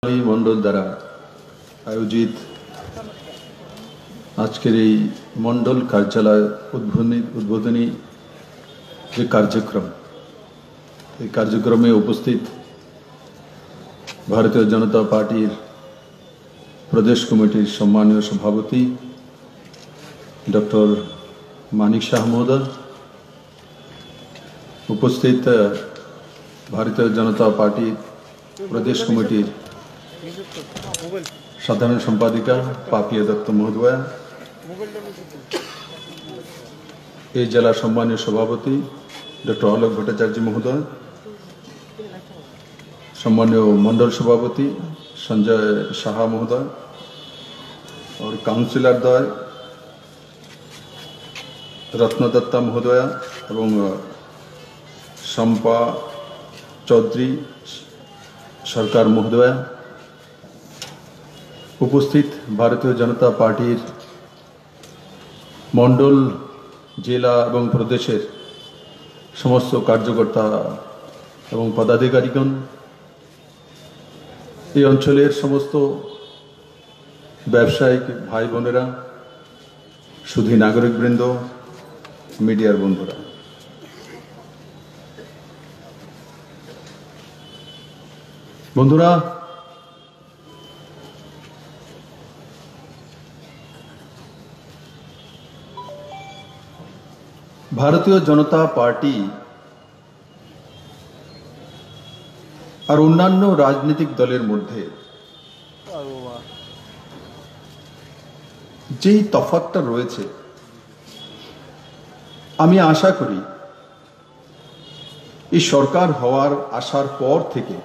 মন্ডল দ্বারা আয়োজিত আজকের এই মন্ডল কার্যালয় উদ্বোধনী যে কার্যক্রম, এই কার্যক্রমে উপস্থিত ভারতীয় জনতা পার্টির প্রদেশ কমিটির সম্মানীয় সভাপতি ডক্টর মানিক শাহ মহোদয়, উপস্থিত ভারতীয় জনতা পার্টির প্রদেশ কমিটির সাধারণ সম্পাদিকা পাপিয়া দত্ত মহোদয়া, এই জেলা সম্মানীয় সভাপতি ডক্টর অলোক ভট্টাচার্য মহোদয়, सम्मान्य मंडल सभापति संजय शाह महोदय और काउंसिलर द्वय रत्नदत्ता महोदया एवं शंपा चौधरी सरकार महोदया, उपस्थित भारतीय जनता पार्टी मंडल जिला एवं प्रदेशेर समस्त कार्यकर्ता एवं पदाधिकारीगण, এই অঞ্চলের সমস্ত ব্যবসায়িক ভাই বোনেরা, সুধী নাগরিকবৃন্দ, মিডিয়ার বন্ধুরা, ভারতীয় জনতা পার্টি और अन्यान्य राजनीतिक दलेर मध्य जे तफातटा रयेछे आमी आशा करी এই সরকার হওয়ার আসার পর থেকে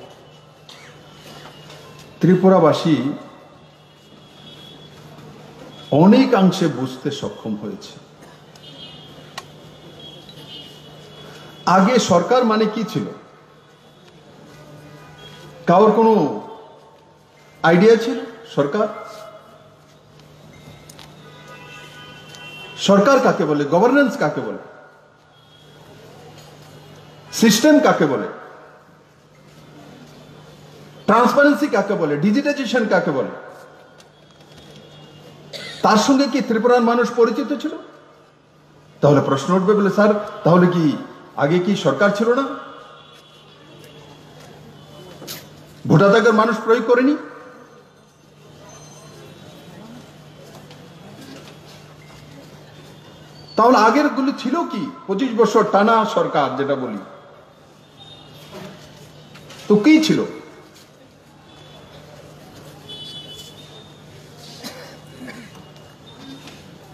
ত্রিপুরাবাসী অনেকাংশে বুঝতে সক্ষম হয়েছে। আগে সরকার মানে কি ছিল, কারোর কোনো আইডিয়া ছিল? সরকার কাকে বলে, গভর্নেন্স কাকে বলে, সিস্টেম কাকে বলে, ট্রান্সপারেন্সি কাকে বলে, ডিজিটাইজেশন কাকে বলে, তার সঙ্গে কি ত্রিপুরার মানুষ পরিচিত ছিল? তাহলে প্রশ্ন উঠবে বলে, স্যার তাহলে কি আগে কি সরকার ছিল না? ভোটাধিকার মানুষ প্রয়োগ করেনি? তাহলে আগের গুলি ছিল কি? 25 বছর টানা সরকার যেটা বলি, তো কি ছিল?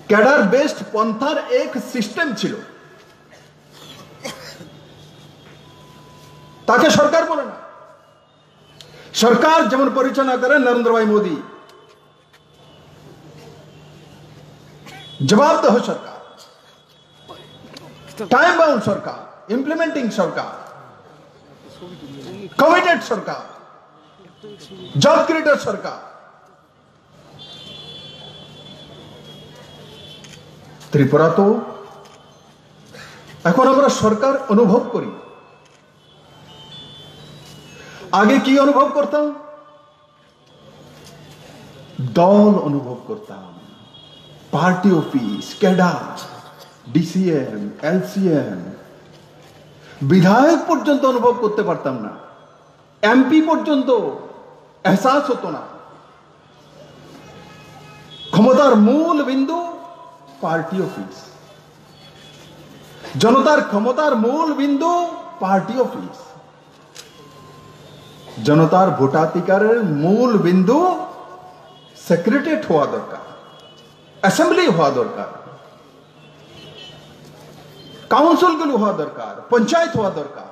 ক্যাডার বেসড পন্থার এক সিস্টেম ছিল, তাকে সরকার বলে না। सरकार যেমন পরিচালনা করে নরেন্দ্র ভাই মোদী, জবাবদেহ সরকার, টাইম বাউন্ড সরকার, ইমপ্লিমেন্টিং সরকার, কমিটেড সরকার, জব ক্রিয়েটর সরকার। ত্রিপুরা তো এখন আমরা সরকার অনুভব করি। आगे की अनुभव करता, दल अनुभव करता, party office, cadre, DCM, LCM, विधायक पर्यंत अनुभव करते पारताम ना, एमपी पर्यंत एहसास होतो ना। क्षमतार मूल बिंदु पार्टी ऑफिस, जनतार क्षमतार मूल बिंदु पार्टी ऑफिस, जनतार ভোটাধিকারের মূল বিন্দু সেক্রেটারিয়েট হওয়া দরকার, অ্যাসেম্বলি হওয়া দরকার, কাউন্সিলগুলো হওয়া দরকার, পঞ্চায়েত হওয়া দরকার।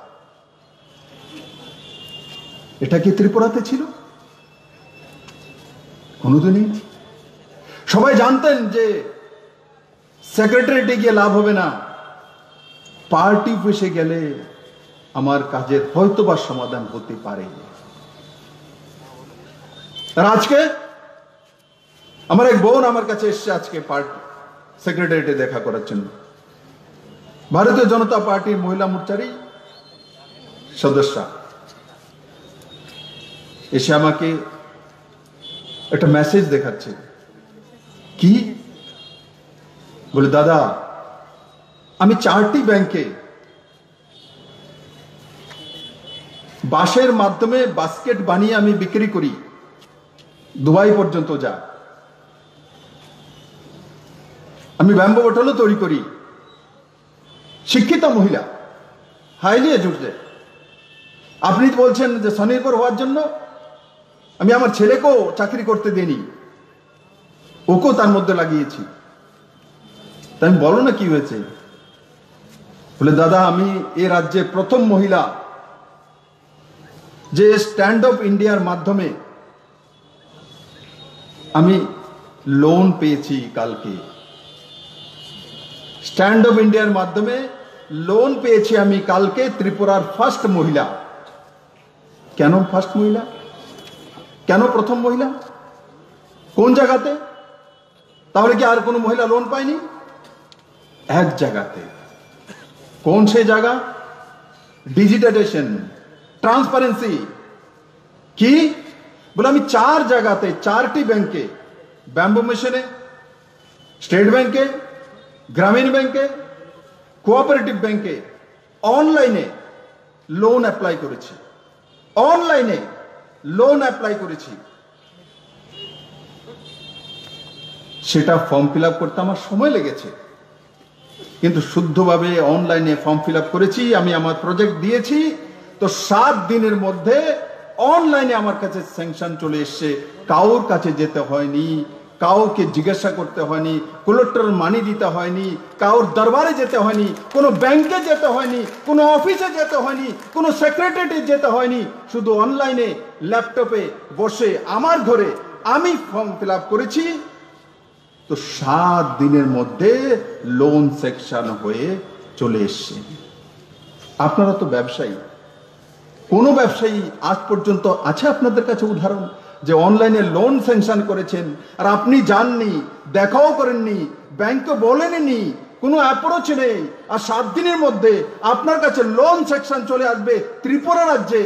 এটা কি ত্রিপুরাতে ছিল? কোনোদিনই। সবাই জানতেন যে সেক্রেটারিয়েটে গিয়ে লাভ হবে না, পার্টি অফিসে গেলে আমার কাজের হয়তোবা সমাধান হতে পারে। আজকে আমার এক বোন আমার কাছে এসেছে আজকে পার্টি সেক্রেটারিয়েটে দেখা করার জন্য, ভারতীয় জনতা পার্টির মহিলা মোর্চারই সদস্য। এসে আমাকে একটা মেসেজ দেখাচ্ছে। কি বলে, দাদা আমি 4টি ব্যাংকে বাঁশের মাধ্যমে বাস্কেট বানিয়ে আমি বিক্রি করি, দুবাই পর্যন্ত যা। আমি ব্যাম্বো বোতলও তৈরি করি। শিক্ষিত মহিলা, হাইলি এডুকেটেড। আপনি বলছেন যে স্বনির্ভর হওয়ার জন্য আমি আমার ছেলেকেও চাকরি করতে দিইনি, ওকেও তার মধ্যে লাগিয়েছি। তাই আমি, বলো না কি হয়েছে? বলে, দাদা আমি এ রাজ্যে প্রথম মহিলা যে স্ট্যান্ড আপ ইন্ডিয়ার মাধ্যমে আমি লোন পেয়েছি কালকে। স্ট্যান্ড আপ ইন্ডিয়ার মাধ্যমে লোন পেয়েছি আমি কালকে, ত্রিপুরার ফার্স্ট মহিলা। কেন ফার্স্ট মহিলা? কেন প্রথম মহিলা? কোন জায়গাতে? তাহলে কি আর কোনো মহিলা লোন পায়নি? এক জায়গাতে। কোন সেই জায়গা? Digitisation, transparency. কি বলে, আমি 4 জায়গাতে, 4টি ব্যাংকে, ব্যাম্বো মিশনে, স্টেট ব্যাংকে, গ্রামীণ ব্যাংকে, কোঅপারেটিভ ব্যাংকে অনলাইনে লোন অ্যাপ্লাই করেছি। অনলাইনে লোন অ্যাপ্লাই করেছি। সেটা ফর্ম ফিল আপ করতে আমার সময় লেগেছে, কিন্তু শুদ্ধভাবে অনলাইনে ফর্ম ফিল আপ করেছি। আমি আমার প্রজেক্ট দিয়েছি, তো 7 দিনের মধ্যে অনলাইনে আমার কাছে স্যাংশন চলে এসছে। কাউর কাছে যেতে হয়নি, কাউকে জিজ্ঞাসা করতে হয়নি, কালেক্টর মানি দিতে হয়নি, কাউর দরবারে যেতে হয়নি, কোনো ব্যাংকে যেতে হয়নি, কোনো অফিসে যেতে হয়নি, কোনো সেক্রেটারিয়েটে যেতে হয়নি। শুধু অনলাইনে ল্যাপটপে বসে আমার ঘরে আমি ফর্ম ফিল আপ করেছি, তো 7 দিনের মধ্যে লোন সেকশন হয়ে চলে এসছে। আপনারা তো ব্যবসায়ী, কোন ব্যবসায়ী আজ পর্যন্ত আছে আপনাদের কাছে উদাহরণ যে অনলাইনে লোন স্যাংশন করেছেন আর আপনি যাননি, দেখাও করেননি, ব্যাংকে বলেননি, কোনো অ্যাপ্রোচ নেই, আর 7 দিনের মধ্যে আপনার কাছে লোন সেকশন চলে আসবে? ত্রিপুরা রাজ্যে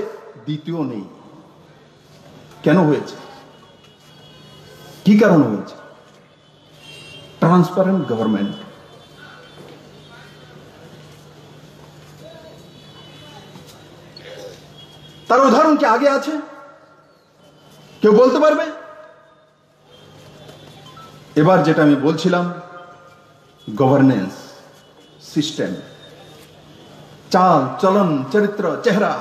দ্বিতীয় নেই। কেন হয়েছে? কি কারণ হয়েছে? Transparent government. তার উদাহরণ কি আগে আছে? কেউ বলতে পারবে? এবার যেটা আমি বলছিলাম, গভর্নেন্স সিস্টেম, চাল চলন, চরিত্র, চেহারা,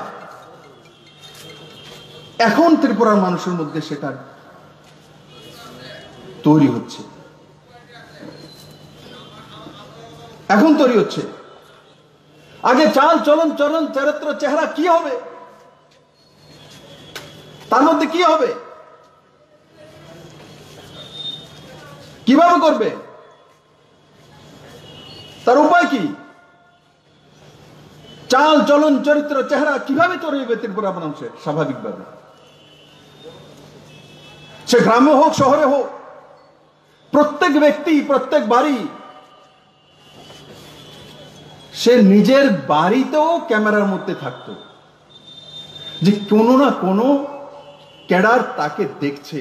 এখন ত্রিপুরার মানুষের মধ্যে সেটা তৈরি হচ্ছে। এখন তৈরি হচ্ছে। আগে চাল চলন চরিত্র চেহারা কি হবে, তার মধ্যে কি হবে, কিভাবে করবে, তার উপায় কি? চাল চলন চরিত্র চেহারা কিভাবে তৈরি হবে ত্রিপুরা মানুষের? স্বাভাবিকভাবে সে গ্রামে হোক শহরে হোক, প্রত্যেক ব্যক্তি, প্রত্যেক বাড়ি, সে নিজের বাড়িতেও ক্যামেরার মধ্যে থাকতো, যে কোনো না কোনো ক্যাডার তাকে দেখছে,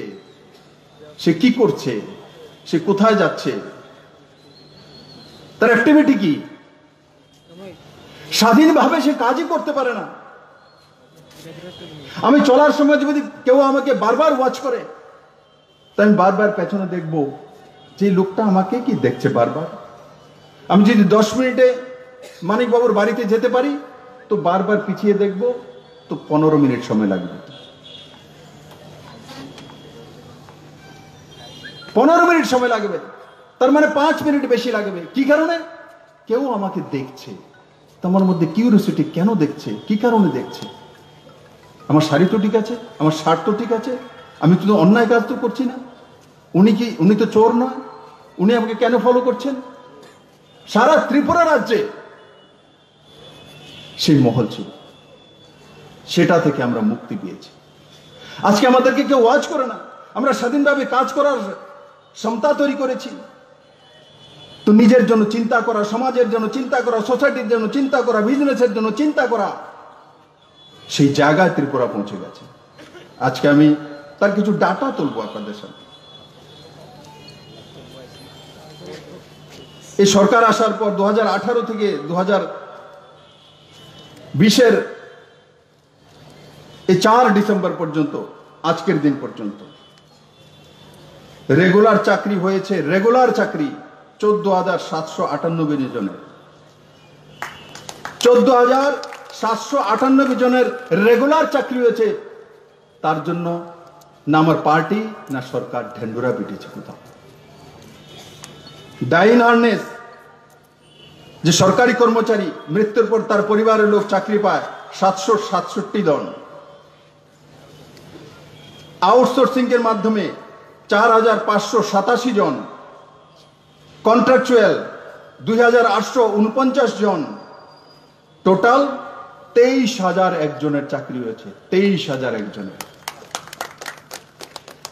সে কি করছে, সে কোথায় যাচ্ছে, তার অ্যাক্টিভিটি কি। স্বাধীনভাবে সে কাজই করতে পারে না। আমি চলার সময় যদি কেউ আমাকে বারবার ওয়াচ করে, তাই আমি বারবার পেছনে দেখবো যে লোকটা আমাকে কি দেখছে বারবার। আমি যদি 10 মিনিটে মানিক বাবুর বাড়িতে যেতে পারি, তো বারবার পিছিয়ে দেখবো, তো 15 মিনিট সময় লাগবে। 15 মিনিট সময় লাগবে, তার মানে 5 মিনিট বেশি লাগবে। কি কারণে? কেউ আমাকে দেখছে। তোমার মধ্যে কিউরিওসিটি, কেন দেখছে, কি কারণে দেখছে? আমার শাড়ি তো ঠিক আছে, আমার শার্ট তো ঠিক আছে, আমি তো অন্যায় কাজ তো করছি না, উনি তো চোর নয়, উনি আমাকে কেন ফলো করছেন? সারা ত্রিপুরা রাজ্যে সেই মহল ছিল, সেটা থেকে আমরা মুক্তি পেয়েছি। আজকে আমাদেরকে কেউ ওয়াচ করে না, আমরা স্বাধীনভাবে কাজ করার ক্ষমতা তৈরি করেছি। তো নিজের জন্য চিন্তা করা, সমাজের জন্য চিন্তা করা, সোসাইটির জন্য চিন্তা করা, বিজনেসের জন্য চিন্তা করা, সেই জায়গায় ত্রিপুরা পৌঁছে গেছে। আজকে আমি তার কিছু ডাটা তুলবো আপনাদের সামনে। এই সরকার আসার পর 2018 থেকে 2020-এর এই 4 ডিসেম্বর পর্যন্ত, আজকের দিন পর্যন্ত রেগুলার চাকরি হয়েছে, রেগুলার চাকরি 14,798 জনের। 14,798 জনের রেগুলার চাকরি হয়েছে। তার জন্য না আমার পার্টি না সরকার ঢেন্ডুরা পিটিয়েছে কোথাও। ডাইন হার্নেস, যে সরকারি কর্মচারী মৃত্যুর পর তার পরিবারের লোক চাকরি পায় 767 জন। আউটসোর্সিং এর মাধ্যমে 4,587 জন। কন্ট্রাকচুয়াল 2,849 জন। টোটাল 23,001 জনের চাকরি হয়েছে। 23,001 জনের।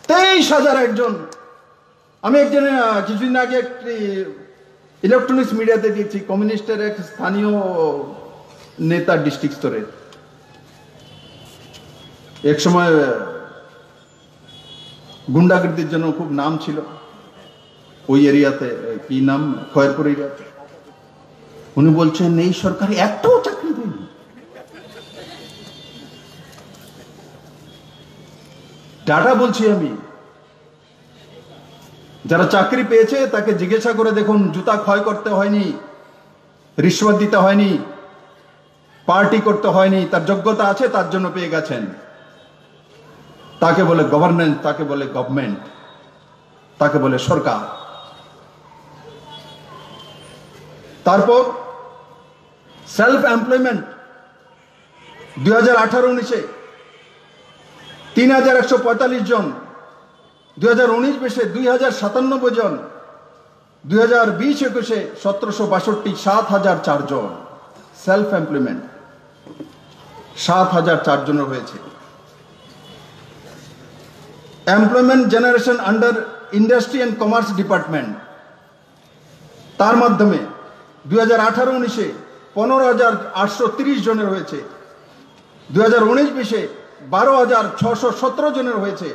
23,001 জন। আমি একজন কিছুদিন আগে একটি ইলেকট্রনিক্স মিডিয়াতে দিয়েছি, কমিউনিস্টের এক স্থানীয় নেতা ডিস্ট্রিক্ট স্তরের, এক সময় গুন্ডাগর্দির জন্য খুব নাম ছিল ওই এরিয়াতে, কি নাম, খয়েরপুর এরিয়াতে। উনি বলছেন এই সরকারি একটাও চাকরি দেয়নি। ডাটা বলছি আমি। যারা চাকরি পেয়েছে তাকে জিজ্ঞাসা করে দেখুন, জুতা ক্ষয় করতে হয়নি, রিশ্বত দিতে হয়নি, পার্টি করতে হয়নি, তার যোগ্যতা আছে, তার জন্য পেয়ে গেছেন। তাকে বলে গভর্নেন্স, তাকে বলে গভর্নমেন্ট, তাকে বলে সরকার। তারপর সেলফ এমপ্লয়মেন্ট 2018-19-এ 3,145 জন, 2019-20-এ 2,097 জন, 2020-21-এ 1,762, 7,004 জন। সেলফ এমপ্লয়মেন্ট 7,004 জনের হয়েছে। Employment generation under industry and commerce department, তার মাধ্যমে 2018-19-এ 15,830 জনের হয়েছে। 2019-20-এ 12,617 জনের হয়েছে।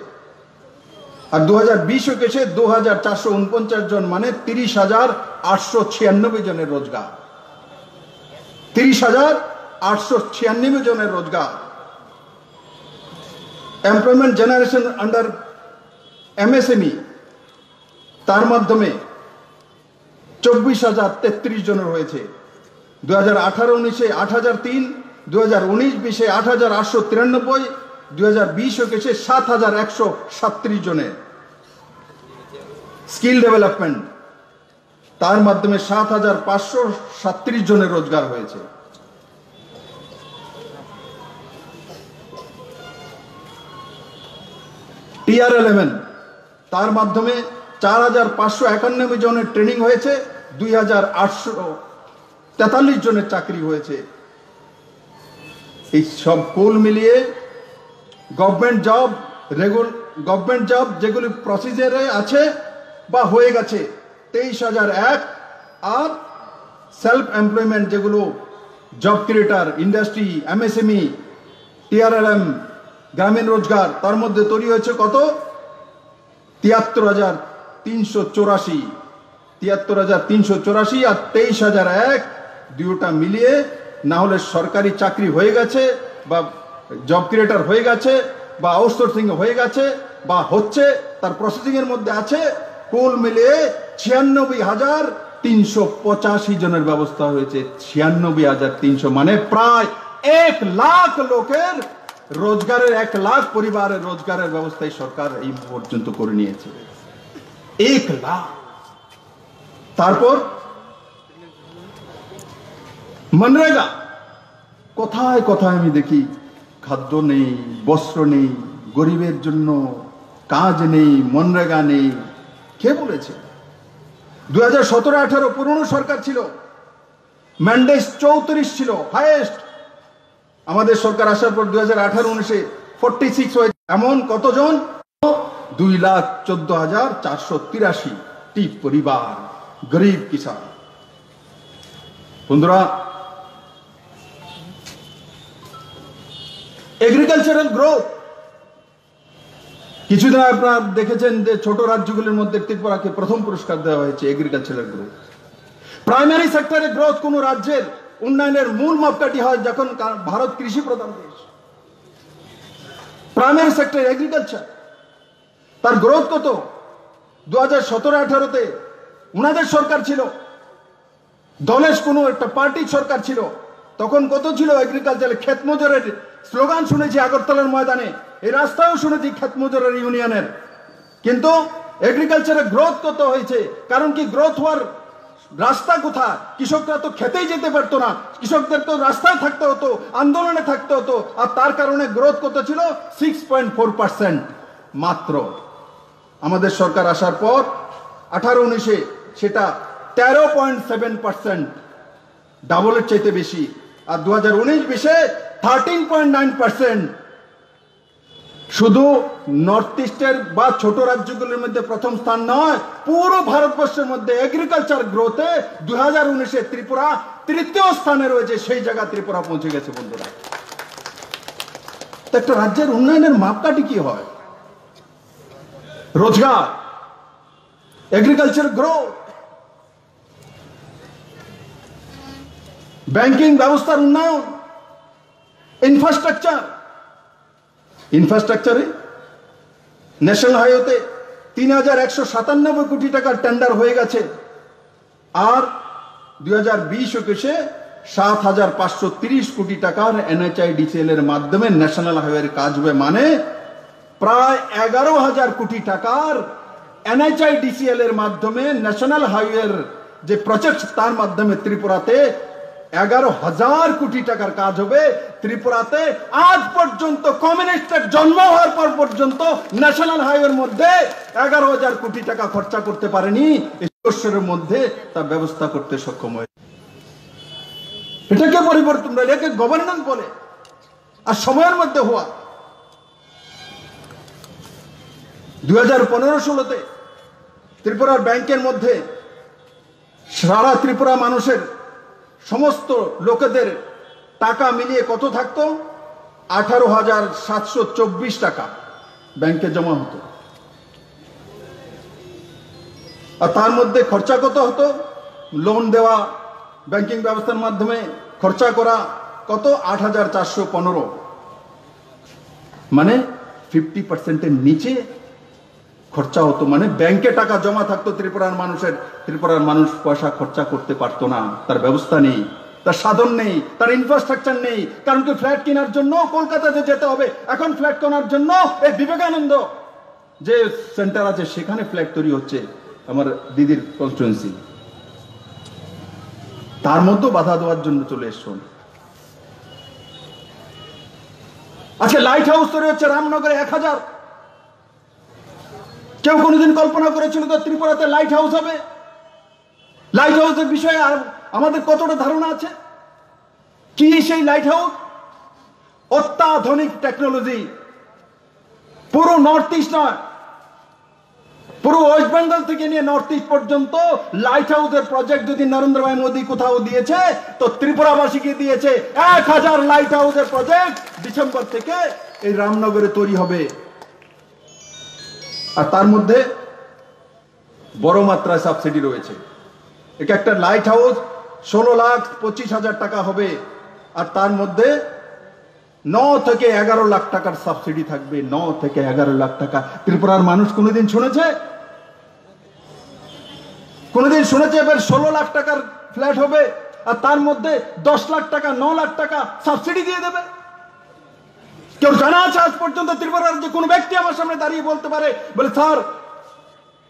আর 2020-21-এ 2,449 জন, মানে 30,896 জনের রোজগার। 30,896 জনের রোজগার। এমপ্লয়মেন্ট জেনারেশন আন্ডার এমএসএমই, তার মাধ্যমে 24,033 জনের হয়েছে। 2018-19-এ 8,003, 2019-20-এ 8,893, 2020-21-এ 7,137 জনের। স্কিল ডেভেলপমেন্ট, তার মাধ্যমে 7,537 জনের রোজগার হয়েছে। TR11, তার মাধ্যমে 4,591 জনের ট্রেনিং হয়েছে, 2,843 জনের চাকরি হয়েছে। এই সব কুল মিলিয়ে গভর্নমেন্ট জব যেগুলি প্রসিজারে আছে বা হয়ে গেছে 23,001, আর সেলফ এমপ্লয়মেন্ট যেগুলো job creator, industry, MSME, TRLM, গ্রামীণ রোজগার, তার মধ্যে তৈরি হয়েছে কত? 73,384। 73,384 আর 23,001, দুটা মিলিয়ে না হলে সরকারি চাকরি হয়ে গেছে বা জব ক্রিয়েটার হয়ে গেছে বা আউটসোর্সিং হয়ে গেছে বা হচ্ছে, তার প্রসেসিং এর মধ্যে আছে, কুল মিলিয়ে 96,385 জনের ব্যবস্থা হয়েছে। 96,300, মানে প্রায় 1 লাখ লোকের রোজগারের, 1 লাখ পরিবারের রোজগারের ব্যবস্থাই সরকার এই পর্যন্ত করে নিয়েছে। 1 লাখ। তারপর মনরেগা, কোথায় কোথায় আমি দেখি খাদ্য নেই, বস্ত্র নেই, গরিবের জন্য কাজ নেই, মনরেগা নেই। কে বলেছে? 2017-18 পুরনো সরকার ছিল, ম্যান্ডেট 34 ছিল হাইয়েস্ট। আমাদের সরকার আসার পর 2018-19-এ 46 হয়েছে। এমন কতজন? 2,14,483টি পরিবার, গরিব কিষান। বন্ধুরা, এগ্রিকালচারাল গ্রোথ কিছুদিন আপনারা দেখেছেন যে ছোট রাজ্যগুলির মধ্যে ত্রিপুরাকে প্রথম পুরস্কার দেওয়া হয়েছে এগ্রিকালচারের গ্রোথ। প্রাইমারি সেক্টরে গ্রোথ কোন রাজ্যের উন্নয়নের মূল মাপকাঠি হয় যখন ভারত কৃষি প্রধান দেশ। প্রাইমারি সেক্টর এগ্রিকালচার, তার গ্রোথ কত? 2017-18-তে উনাদের সরকার ছিল, দলের কোনো একটা পার্টির সরকার ছিল, তখন কত ছিল এগ্রিকালচারে? ক্ষেত মজুরের স্লোগান শুনেছি আগরতলার ময়দানে, এই রাস্তাও শুনেছি ক্ষেত মজুরের ইউনিয়নের। কিন্তু এগ্রিকালচারে গ্রোথ কত হয়েছে? কারণ কি গ্রোথ হওয়ার রাস্তা কোথায়? কৃষকরা তো খেতেই যেতে পারতো না, কৃষকদের তো রাস্তায় থাকতে হতো, আন্দোলনে থাকতে হতো। আর তার কারণে গ্রোথ কত ছিল? 6.4% মাত্র। আমাদের সরকার আসার পর 18-19-এ সেটা 13.7%, ডাবলের চাইতে বেশি। আর 2019-20-এ 13.9%। শুধু নর্থ ইস্টের বা ছোট রাজ্যগুলির মধ্যে প্রথম স্থান নয়, পুরো ভারতবর্ষের মধ্যে এগ্রিকালচার গ্রোথে 2019-এ ত্রিপুরা তৃতীয় স্থানে রয়েছে। সেই জায়গা ত্রিপুরা পৌঁছে গেছে বন্ধুরা। একটা রাজ্যের উন্নয়নের মাপকাঠি কি হয়? রোজগার, এগ্রিকালচার গ্রোথ, ব্যাংকিং ব্যবস্থার উন্নয়ন, ইনফ্রাস্ট্রাকচারে ন্যাশনাল হাইওয়েতে 3,197 কোটি টাকার টেন্ডার হয়ে গেছে। আর 2020-21-এ 7,530 কোটি টাকার NHIDCL এর মাধ্যমে ন্যাশনাল হাইওয়ের কাজ হবে। মানে প্রায় 11,000 কোটি টাকার NHIDCL এর মাধ্যমে ন্যাশনাল হাইওয়ের যে প্রজেক্ট, তার মাধ্যমে ত্রিপুরাতে 11,000 কোটি টাকার কাজ হবে। ত্রিপুরাতে আজ পর্যন্ত কমিউনিস্টের জন্ম হওয়ার পর পর্যন্ত ন্যাশনাল হাইওয়ের মধ্যে 11,000 কোটি টাকা খরচা করতে পারেনি। এই বছরের মধ্যে তা ব্যবস্থা করতে সক্ষম হয়েছে। এটাকে পরিবর্তন বলে, এটাকে গভর্নেন্স বলে। আর সময়ের মধ্যে হওয়া 2015-16-তে ত্রিপুরার ব্যাংকের মধ্যে সারা ত্রিপুরা মানুষের সমস্ত লোকেদের টাকা মিলিয়ে কত থাকতো? 18,724 টাকা ব্যাংকে জমা হতো। আর তার মধ্যে খরচা কত হতো? লোন দেওয়া, ব্যাংকিং ব্যবস্থার মাধ্যমে খরচা করা কত? 8,415। মানে 50%-এর নিচে খরচা হতো। মানে ব্যাংকে টাকা জমা থাকতো ত্রিপুরার মানুষের, ত্রিপুরার মানুষ পয়সা খরচা করতে পারতো না। তার ব্যবস্থা নেই, তার সাধন নেই, তার ইনফ্রাস্ট্রাকচার নেই। কারণ কি ফ্ল্যাট কেনার জন্য কলকাতাতে যেতে হবে। এখন ফ্ল্যাট কেনার জন্য এই বিবেকানন্দ যে সেন্টার আছে সেখানে ফ্ল্যাট তৈরি হচ্ছে, আমার দিদির কনস্টিটুয়েন্সি। তার মধ্যে বাধা দেওয়ার জন্য চলে এসছো। আজকে লাইট হাউস তৈরি হচ্ছে রামনগরে 1,000। কেউ কোনোদিন কল্পনা করেছিল তো ত্রিপুরাতে লাইট হাউস হবে? লাইট হাউসের বিষয়ে আমাদের কতটা ধারণা আছে? কি সেই লাইট হাউস? অত্যাধুনিক টেকনোলজি। পুরো নর্থ ইস্ট নয়, পুরো ওয়েস্ট বেঙ্গল থেকে নিয়ে নর্থ ইস্ট পর্যন্ত লাইট হাউসের প্রজেক্ট যদি নরেন্দ্র ভাই মোদী কোথাও দিয়েছে তো ত্রিপুরাবাসীকে দিয়েছে। 1,000 লাইট হাউসের প্রজেক্ট ডিসেম্বর থেকে এই রামনগরে তৈরি হবে। আর তার মধ্যে বড় মাত্রায় সাবসিডি রয়েছে। এক একটা লাইট হাউস 16,25,000 টাকা হবে। আর তার মধ্যে 9 থেকে 11 লাখ টাকার সাবসিডি থাকবে। 9 থেকে 11 লাখ টাকা। ত্রিপুরার মানুষ কোনোদিন শুনেছে? কোনোদিন শুনেছে এবার 16 লাখ টাকার ফ্ল্যাট হবে আর তার মধ্যে 10 লাখ টাকা 9 লাখ টাকা সাবসিডি দিয়ে দেবে? কেউ জানা আছে আজ পর্যন্ত ত্রিপুরার যে কোনো ব্যক্তি আমার সামনে দাঁড়িয়ে বলতে পারে, বলে স্যার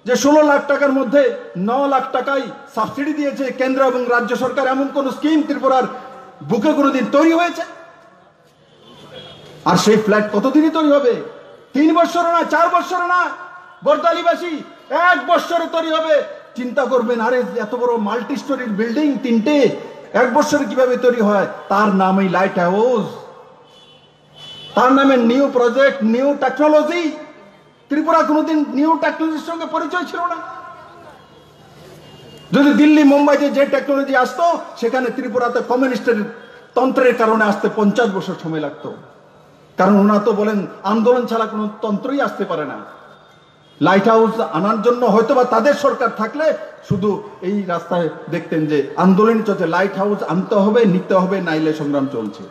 যে 16 লাখ টাকার মধ্যে 9 লাখ টাকাই সাবসিডি দিয়েছে কেন্দ্র এবং রাজ্য সরকার, এমন কোন স্কিম ত্রিপুরার বুকে কোনোদিন তৈরি হয়েছে? আর সেই ফ্ল্যাট কতদিনই তৈরি হবে? 3 বছর না, 4 বছর না, বর্দালিবাসী 1 বছরে তৈরি হবে। চিন্তা করবেন, আরে এত বড় মাল্টি স্টোরির বিল্ডিং 3টে 1 বছরে কিভাবে তৈরি হয়? তার নামই লাইট হাউস, তার নামে new project, new technology. Tripura কোনোদিন নিউ টেকনোলজির সঙ্গে পরিচয় ছিল না। যদি দিল্লি মুম্বাইতে যে টেকনোলজি আসতো, সেখানে ত্রিপুরাতে কমিউনিস্টের তন্ত্রের কারণে আসতে 50 বছর সময় লাগতো। কারণ ওনা তো বলেন আন্দোলন ছাড়া কোনো তন্ত্রই আসতে পারে না। লাইট হাউস আনার জন্য হয়তোবা তাদের সরকার থাকলে শুধু এই রাস্তায় দেখতেন যে আন্দোলন চলছে, লাইট হাউস আনতে হবে, নিতে হবে, নাইলে সংগ্রাম চলছে।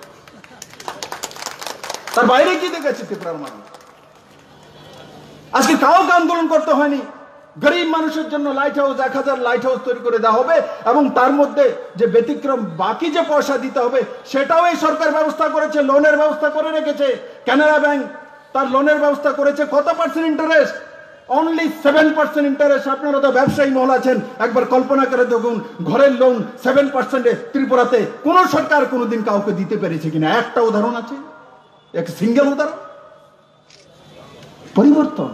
তার বাইরে কি দেখেছে ত্রিপুরার মানুষ? আজকে কাউকে আন্দোলন করতে হয়নি। গরিব মানুষের জন্য লাইট হাউস 1000 লাইট হাউস তৈরি করে দেওয়া হবে এবং তার মধ্যে যে ব্যতিক্রম বাকি যে পয়সা দিতে হবে সেটাও এই সরকার ব্যবস্থা করেছে, লোনের ব্যবস্থা করে রেখেছে। কানাড়া ব্যাংক তার লোনের ব্যবস্থা করেছে। কত পার্সেন্ট ইন্টারেস্ট? Only 7% interest. আপনারা তো ব্যবসায়ী মহল আছেন, একবার কল্পনা করে দেখুন ঘরের লোন 7%-এ ত্রিপুরাতে কোন সরকার কোনোদিন কাউকে দিতে পেরেছে কিনা? একটা উদাহরণ আছে, এক সিঙ্গেল উদাহরণ। পরিবর্তন,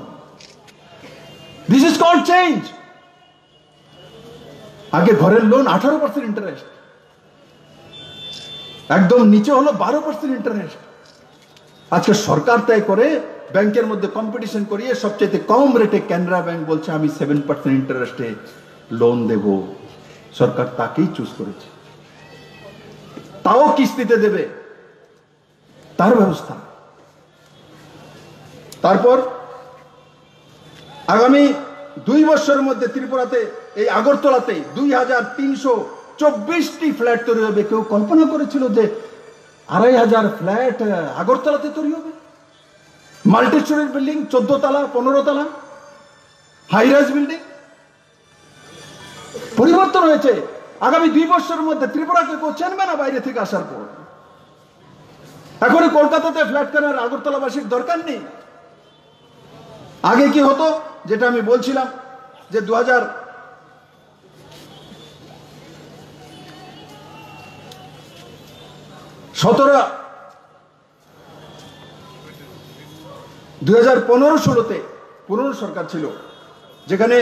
দিস ইজ কল্ড চেঞ্জ। আগে ঘরের লোন 18% ইন্টারেস্ট, একদম নিচে হলো 12% ইন্টারেস্ট। আজকে সরকার তয় করে ব্যাংকের মধ্যে কম্পিটিশন করিয়ে সবচেয়ে কম রেটে কানাড়া ব্যাংক বলছে আমি 7% ইন্টারেস্টে লোন দেব। সরকার তাকেই চুজ করেছে, তাও কিস্তিতে দেবে, তার ব্যবস্থা। তারপর আগামী 2 বছরের মধ্যে ত্রিপুরাতে এই আগরতলাতে 2324টি ফ্ল্যাট তৈরি হবে। কেউ কল্পনা করেছিল যে 2500 ফ্ল্যাট আগরতলাতে তৈরি হবে? মাল্টি স্টোরি বিল্ডিং, 14 তলা 15 তলা হাই রাইজ বিল্ডিং। পরিবর্তন হয়েছে। আগামী 2 বছরের মধ্যে ত্রিপুরাকে কেউ চেনবে না বাইরে থেকে আসার পর। এখন কলকাতাতে ফ্ল্যাট কেনার আগরতলাবাসীর দরকার নেই। আগে কি হতো, যেটা আমি বলছিলাম যে 2015-16-তে পুরনো সরকার ছিল, যেখানে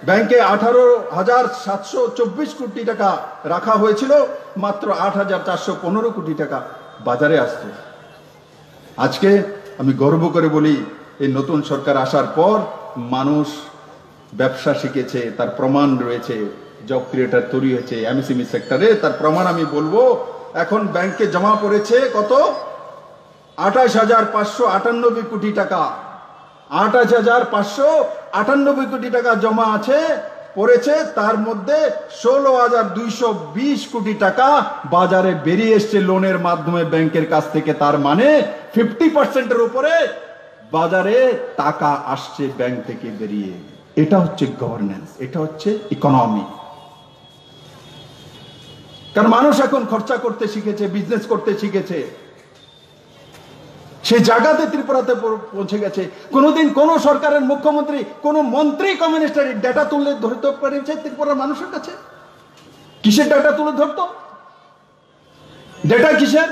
ব্যাংকে 18,724 কোটি টাকা রাখা হয়েছিল, মাত্র 8,415 কোটি টাকা বাজারে আসছে। আজকে আমি গর্ব করে বলি এই নতুন সরকার আসার পর মানুষ ব্যবসা শিখেছে, তার প্রমাণ রয়েছে। জব ক্রিয়েটার তৈরি হয়েছে এমএসএমই সেক্টরে, তার প্রমাণ আমি বলবো। এখন ব্যাংকে জমা পড়েছে কত? 28,598 কোটি টাকা। 28,598 কোটি টাকা জমা আছে, পড়েছে। তার মধ্যে 16,220 কোটি টাকা বাজারে বেরিয়ে এসছে লোনের মাধ্যমে ব্যাংকের কাছ থেকে। তার মানে 50%-এর উপরে বাজারে টাকা আসছে ব্যাংক থেকে বেরিয়ে। এটা হচ্ছে গভর্নেন্স, এটা হচ্ছে ইকোনমি। কারণ মানুষ এখন খরচা করতে শিখেছে, বিজনেস করতে শিখেছে। সেই জায়গাতে ত্রিপুরাতে পৌঁছে গেছে। কোনোদিন কোন সরকারের মুখ্যমন্ত্রী, কোন মন্ত্রী কমিউনিস্টের ডেটা তুলে ধরতে পেরেছে ত্রিপুরার মানুষের কাছে? কিসের ডেটা তুলে ধরতো? ডেটা কিসের?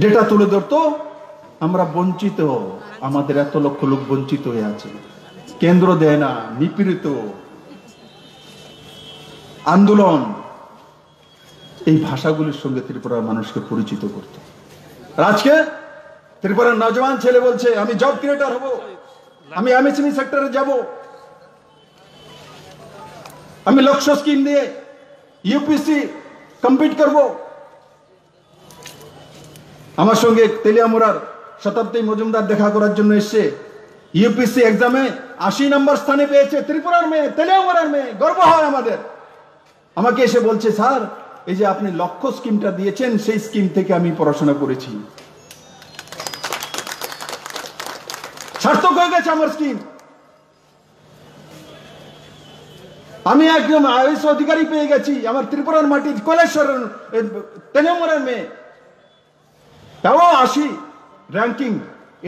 ডেটা তুলে ধরতো আমরা বঞ্চিত, আমাদের এত লক্ষ লোক বঞ্চিত হয়ে আছে, কেন্দ্র দেয় না, নিপীড়িত, আন্দোলন, এই ভাষাগুলির সঙ্গে ত্রিপুরার মানুষকে পরিচিত করত। আজকে ত্রিপুরার নজওয়ান ছেলে বলছে আমি জব ক্রিয়েটর হব, আমি এমএসএমই সেক্টরে যাব, আমি লক্ষ্য স্কিম দিয়ে ইউপিএসসি কমপ্লিট করব। আমার সঙ্গে তেলিয়ামুড়ার শতাব্দী মজুমদার দেখা করার জন্য এসছে। ইউপিএসসি এক্সামে 80 নম্বর স্থানে পেয়েছে, ত্রিপুরার মেয়ে, তেলিয়ামুড়ার মেয়ে, গর্ব হয় আমাদের। আমাকে এসে বলছে স্যার এই যে আপনি লক্ষ্য স্কিমটা দিয়েছেন সেই স্কিম থেকে আমি পড়াশোনা করেছি, সার্থক হয়ে গেছে আমার স্কিম। আমি একদম আইএস অধিকারী পেয়ে গেছি। আমার ত্রিপুরার মাটি, কৈলাসহরের তেলিয়ামুড়ার মেয়ে, তাও 80, র্যাঙ্কিং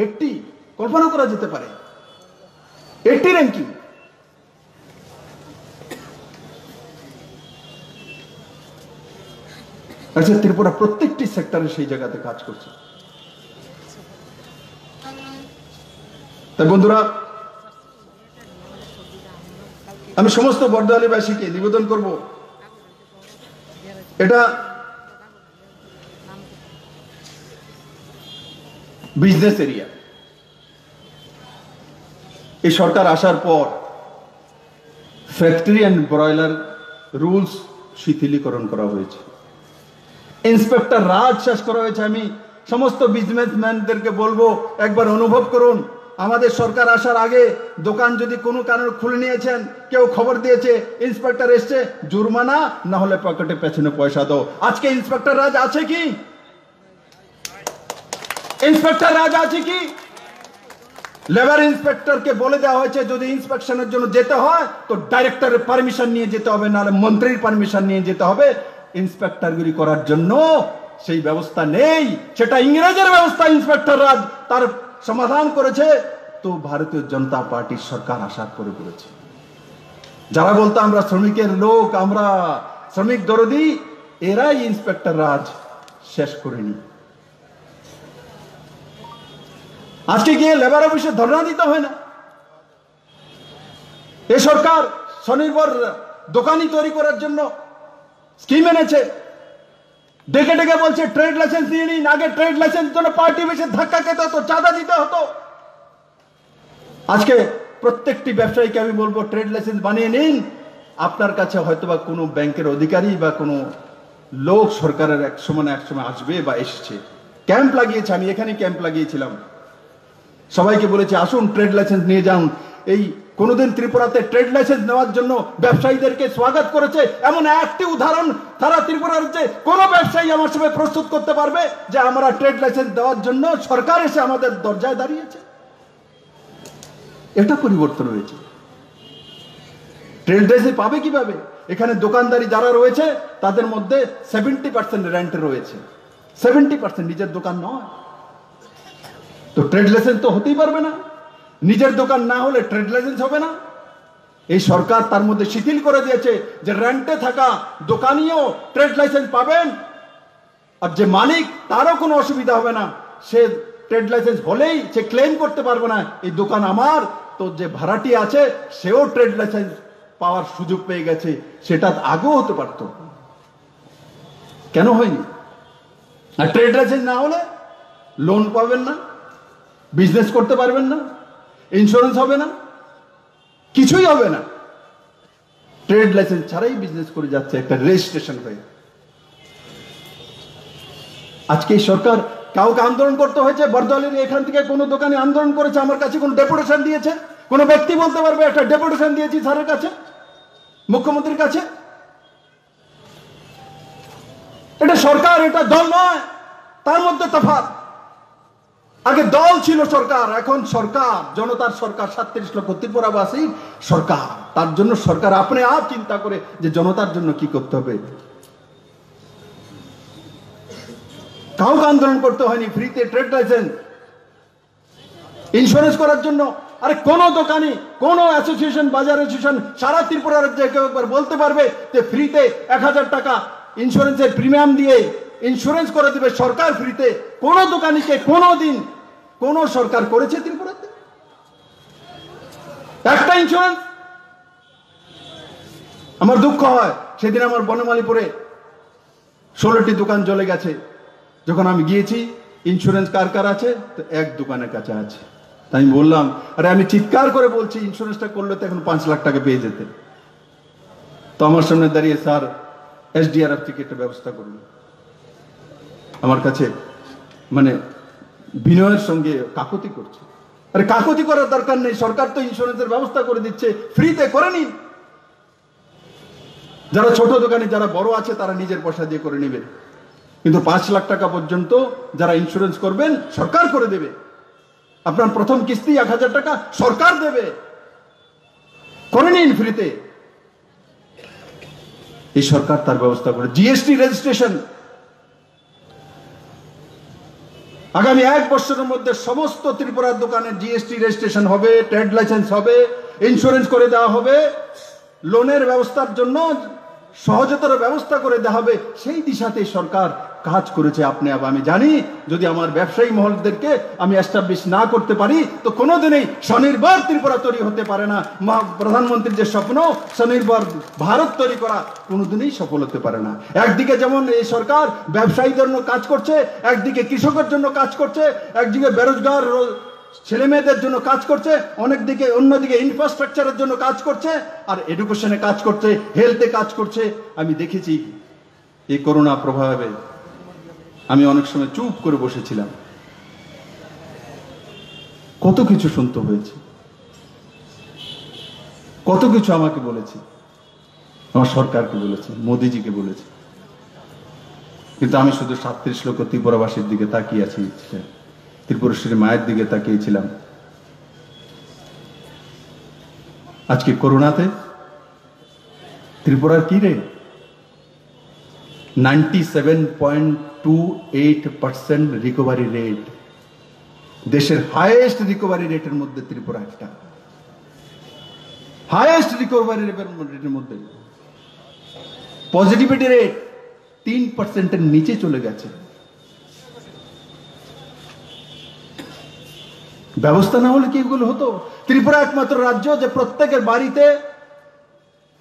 80, কল্পনা করা যেতে পারে 80 র্যাঙ্কিং। আচ্ছা, ত্রিপুরা প্রত্যেকটি সেক্টরে সেই জায়গাতে কাজ করছে। তাই বন্ধুরা, আমি সমস্ত বর্দালীবাসীকে নিবেদন করব, এটা বিজনেস এরিয়া। এই সরকার আসার পর ফ্যাক্টরি অ্যান্ড ব্রয়লার রুলস শিথিলীকরণ করা হয়েছে, ইন্সপেক্টর রাজ শেষ করা হয়েছে। আমি সমস্ত বিজনেসম্যানদেরকে বলবো একবার অনুভব করুন আমাদের সরকার আসার আগে দোকান যদি কোনো কারণে খুলে নিয়েছেন, কেউ খবর দিয়েছে, ইন্সপেক্টর এসছে, জুরমানা, না হলে পকেটে পেছনে পয়সা দাও। আজকে ইন্সপেক্টর রাজ আছে কি? ইন্সপেক্টর রাজ আছে কি? লেবার ইন্সপেক্টরকে বলে দেওয়া হয়েছে যদি ইন্সপেকশনের জন্য যেতে হয় তো ডাইরেক্টরের পারমিশন নিয়ে যেতে হবে, নাহলে মন্ত্রীর পারমিশন নিয়ে যেতে হবে ইন্সপেক্টরগিরি করার জন্য। সেই ব্যবস্থা নেই, সেটা ইংরেজের ব্যবস্থা। ইন্সপেক্টর রাজ তার সমাধান করেছে তো ভারতীয় জনতা পার্টির সরকার আসার পরে করেছে। যারা বলতো আমরা শ্রমিকের লোক, আমরা শ্রমিক দরদি, এরাই ইন্সপেক্টর রাজ শেষ করেনি। আজকে গিয়ে লেবার অফিসে ধর্ণা দিতে হয় না। এ সরকার স্বনির্ভর দোকানি তৈরি করার জন্য স্কিম এনেছে, ডেকে ডেকে বলছে ট্রেড লাইসেন্স নিয়ে নিন। আগে ট্রেড লাইসেন্স জন্য পার্টি বেশি ধাক্কা খেতে হতো, চাঁদা দিতে হতো। আজকে প্রত্যেকটি ব্যবসায়ীকে আমি বলবো ট্রেড লাইসেন্স বানিয়ে নিন। আপনার কাছে হয়তোবা কোনো ব্যাংকের অধিকারী বা কোনো লোক সরকারের এক সময় আসবে বা এসেছে, ক্যাম্প লাগিয়েছে। আমি এখানে ক্যাম্প লাগিয়েছিলাম, সবাইকে বলেছি আসুন ট্রেড লাইসেন্স নিয়ে যান। এই কোনোদিন ত্রিপুরাতে ট্রেড লাইসেন্স নেওয়ার জন্য ব্যবসায়ীদেরকে স্বাগত করেছে এমন একটি উদাহরণ সারা ত্রিপুরার যে কোনো ব্যবসায়ী আমার সাথে প্রস্তুত করতে পারবে যে আমরা ট্রেড লাইসেন্স দেওয়ার জন্য সরকার এসে আমাদের দরজায় দাঁড়িয়েছে? এটা পরিবর্তন হয়েছে। ট্রেড লাইসেন্স পাবে কিভাবে? এখানে দোকানদারি যারা রয়েছে তাদের মধ্যে 70% রেন্টে রয়েছে, 70% নিজের দোকান নয়। তো ট্রেড লাইসেন্স তো হতেই পারবে না। নিজের দোকান না হলে ট্রেড লাইসেন্স হবে না। এই সরকার তার মধ্যে শিথিল করে দিয়েছে যে রেন্টে থাকা দোকানিও ট্রেড লাইসেন্স পাবেন, আর যে মালিক তারও কোনো অসুবিধা হবে না। সে ট্রেড লাইসেন্স হলেই সে ক্লেম করতে পারবে না এই দোকান আমার। তো যে ভাড়াটি আছে সেও ট্রেড লাইসেন্স পাওয়ার সুযোগ পেয়ে গেছে। সেটা আগেও হতে পারত, কেন হয়নি? আর ট্রেড লাইসেন্স না হলে লোন পাবেন না, বিজনেস করতে পারবেন না, ইন্স্যুরেন্স হবে না, কিছুই হবে না। ট্রেড লাইসেন্স ছাড়াই বিজনেস করে যাচ্ছে একটা রেজিস্ট্রেশন হয়ে। আজকে এই সরকার কাউকে আন্দোলন করতে হয়েছে। বরদলের এখান থেকে কোনো দোকানে আন্দোলন করেছে, আমার কাছে কোনো ডেপুটেশন দিয়েছে? কোনো ব্যক্তি বলতে পারবে একটা ডেপুটেশন দিয়েছি স্যারের কাছে, মুখ্যমন্ত্রীর কাছে? এটা সরকার, এটা দল নয়, তার মধ্যে তফাৎ। আগে দল ছিল সরকার, এখন সরকার, জনতার সরকার, 37 লক্ষ ত্রিপুরাবাসীর সরকার। তার জন্য সরকার আপনি আপ চিন্তা করে যে জনতার জন্য কি করতে হবে। কাউকে আন্দোলন করতে হয়নি। ফ্রিতে ট্রেড লাইসেন্স, ইন্স্যুরেন্স করার জন্য। আরে কোন দোকানি, কোন অ্যাসোসিয়েশন, বাজার অ্যাসোসিয়েশন সারা ত্রিপুরা রাজ্যে কেউ একবার বলতে পারবে যে ফ্রিতে 1000 টাকা ইন্স্যুরেন্সের প্রিমিয়াম দিয়ে ইন্স্যুরেন্স করে দেবে সরকার ফ্রিতে? কোন দোকানিকে কোনদিন কোন সরকার করেছে ত্রিপুরাতে একটা ইন্স্যুরেন্স? আমার দুঃখ হয়, সেদিন আমার বনমালীপুরে 16টি দোকান জ্বলে গেছে। যখন আমি গিয়েছি ইন্স্যুরেন্স কার কার আছে, তো এক দোকানের কাছে আছে। তাই আমি বললাম, আরে আমি চিৎকার করে বলছি ইন্স্যুরেন্সটা করলে তো এখন 5 লাখ টাকা পেয়ে যেতে। তো আমার সামনে দাঁড়িয়ে স্যার SDRF থেকে একটা ব্যবস্থা করুন। আমার কাছে মানে বিনয়ের সঙ্গে কাকুতি করছে। আরে কাকুতি করার দরকার নেই, সরকার তো ইন্স্যুরেন্সের ব্যবস্থা করে দিচ্ছে, ফ্রিতে করে নিন। যারা ছোট দোকানে, যারা বড় আছে তারা নিজের পয়সা দিয়ে করে নেবে, কিন্তু 5 লাখ টাকা পর্যন্ত যারা ইন্স্যুরেন্স করবেন সরকার করে দেবে। আপনার প্রথম কিস্তি 1000 টাকা সরকার দেবে, করে নিন ফ্রিতে। এই সরকার তার ব্যবস্থা করে। জিএসটি রেজিস্ট্রেশন আগামী 1 বছরের মধ্যে সমস্ত ত্রিপুরার দোকানে জিএসটি রেজিস্ট্রেশন হবে, ট্রেড লাইসেন্স হবে, ইন্স্যুরেন্স করে দেওয়া হবে, লোনের ব্যবস্থার জন্য সহজতর ব্যবস্থা করে দেওয়া হবে। সেই দিশাতে সরকার কাজ করেছে। আপনি আমি জানি, যদি আমার ব্যবসায়ী মহলদেরকে আমি এস্টাবলিশ না করতে পারি তো কোনোদিনই স্বনির্ভর ত্রিপুরা তৈরি হতে পারে না। প্রধানমন্ত্রীর যে স্বপ্ন স্বনির্ভর ভারত তৈরি করা, কোনোদিনই সফল হতে পারে না। একদিকে যেমন এই সরকার ব্যবসায়ীদের জন্য কাজ করছে, একদিকে কৃষকের জন্য কাজ করছে, একদিকে বেরোজগার ছেলে মেয়েদের জন্য কাজ করছে, অন্যদিকে ইনফ্রাস্ট্রাকচারের জন্য কাজ করছে, আর এডুকেশনে কাজ করছে, হেলথে কাজ করছে। আমি দেখেছি এই করোনা প্রভাবে আমি অনেক সময় চুপ করে বসেছিলাম। কত কিছু শুনতে হয়েছে, কত কিছু আমাকে বলেছে, আমার সরকারকে বলেছে, মোদিজিকে বলেছে, কিন্তু আমি শুধু 37 লক্ষ ত্রিপুরাবাসীর দিকে তাকিয়ে আছি, ত্রিপুরেশ্বরী মায়ের দিকে তাকিয়েছিলাম। আজকে করোনাতে ত্রিপুরার কি রে 97.28% রিকভারি রেট, দেশের হাইয়েস্ট রিকভারি রেটের মধ্যে ত্রিপুরা একটা, হাইয়েস্ট রিকভারি রেটের মধ্যে। পজিটিভিটি রেট 3%-এর নিচে চলে গেছে। ব্যবস্থা না হলে কি এগুলো হতো? ত্রিপুরা একমাত্র রাজ্য যে প্রত্যেকের বাড়িতে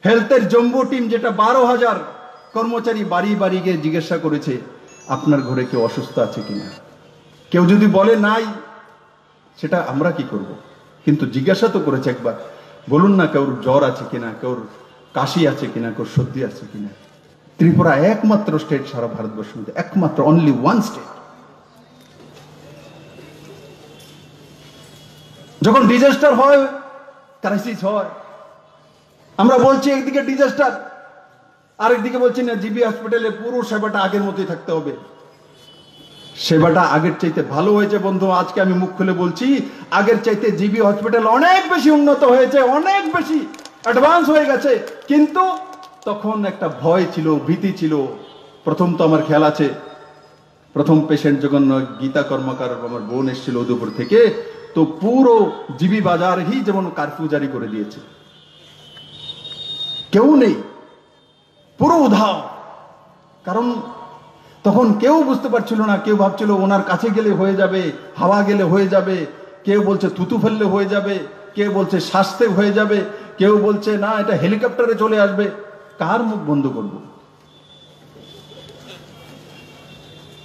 হেলথের জম্বো টিম, যেটা 12,000 কর্মচারী বাড়ি বাড়ি গিয়ে জিজ্ঞাসা করেছে আপনার ঘরে কেউ অসুস্থ আছে কিনা। কেউ যদি বলে নাই, সেটা আমরা কি করব? কিন্তু জিজ্ঞাসা তো করেছে একবার, বলুন না কেউর জ্বর আছে কিনা, কেউর কাশি আছে কিনা, কেউর সর্দি আছে কিনা। ত্রিপুরা একমাত্র স্টেট সারা ভারতবর্ষের মধ্যে, একমাত্র, অনলি ওয়ান স্টেট, যখন ডিজাস্টার হয়, ক্রাইসিস হয়, আমরা বলছি একদিকে ডিজাস্টার, আরেকদিকে বলছি না জিবি হসপিটালে পুরো সেবাটা আগের মতোই থাকতে হবে। সেবাটা আগের চাইতে ভালো হয়েছে বন্ধু, আজকে আমি মুখ খুলে বলছি, আগের চাইতে জিবি হসপিটাল অনেক বেশি উন্নত হয়েছে, অনেক বেশি অ্যাডভান্স হয়ে গেছে। কিন্তু তখন একটা ভয় ছিল, ভীতি ছিল। প্রথম তো আমার খেয়াল আছে, প্রথম পেশেন্ট যখন গীতা কর্মকার আমার বোন এসেছিল উদয়পুর থেকে, তো পুরো জিবি বাজার হি যেমন কারফিউ জারি করে দিয়েছে, কেউ নেই, পুরো উধাও। কারণ তখন কেউ বুঝতে পারছিল না, কেউ ভাবছিল ওনার কাছে গেলে হয়ে যাবে, হাওয়া গেলে হয়ে যাবে, কেউ বলছে থুতু ফেললে হয়ে যাবে, কেউ বলছে শ্বাসতে হয়ে যাবে, কেউ বলছে না এটা হেলিকপ্টারে চলে আসবে। কার মুখ বন্ধ করব?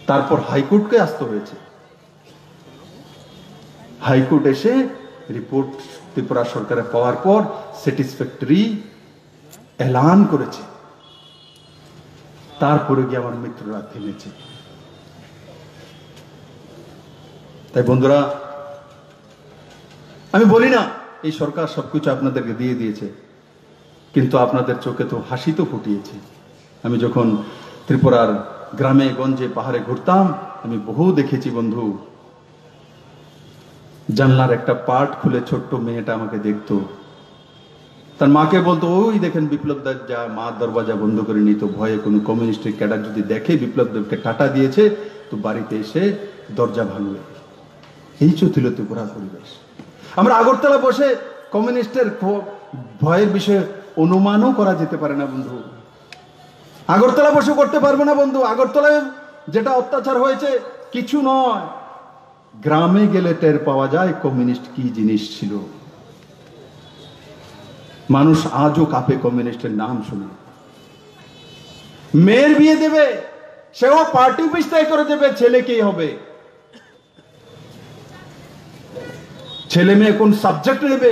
তারপর হাইকোর্টকে আসতে হয়েছে। হাইকোর্ট এসে রিপোর্ট ত্রিপুরা সরকারের পাওয়ার পর স্যাটিসফ্যাক্টরি এলান করেছে, তারপরে গিয়ে আমার মৃত্যুর রাত থেমেছে। তাই বন্ধুরা, আমি বলি না এই সরকার সবকিছু আপনাদেরকে দিয়ে দিয়েছে, কিন্তু আপনাদের চোখে তো হাসি তো ফুটিয়েছে। আমি যখন ত্রিপুরার গ্রামে গঞ্জে পাহাড়ে ঘুরতাম, আমি বহু দেখেছি বন্ধু, জানলার একটা পার্ট খুলে ছোট্ট মেয়েটা আমাকে দেখতো, তার মাকে বলতো ওই দেখেন বিপ্লব দাস যা, মা দরওয়াজা বন্ধ করে নিত, ভয়ে কোনো কমিউনিস্টের ক্যাডার যদি দেখে বিপ্লব দেবকে টাটা দিয়েছে, তো বাড়িতে এসে দরজা ভাঙবে। এই ছিল ত্রিপুরার পরিবেশ। আমরা আগরতলা বসে কমিউনিস্টের ভয়ের বিষয়ে অনুমানও করা যেতে পারে না বন্ধু, আগরতলা বসে করতে পারবো না বন্ধু। আগরতলায় যেটা অত্যাচার হয়েছে কিছু নয়, গ্রামে গেলে টের পাওয়া যায় কমিউনিস্ট কি জিনিস ছিল। মানুষ আজও কাঁপে কমিউনিস্টের নাম শুনে। মেয়ের বিয়ে দেবে, সেও পার্টি অফিস তৈরি করে দেবে, ছেলে কি হবে, ছেলে মেয়ে কোন সাবজেক্ট নেবে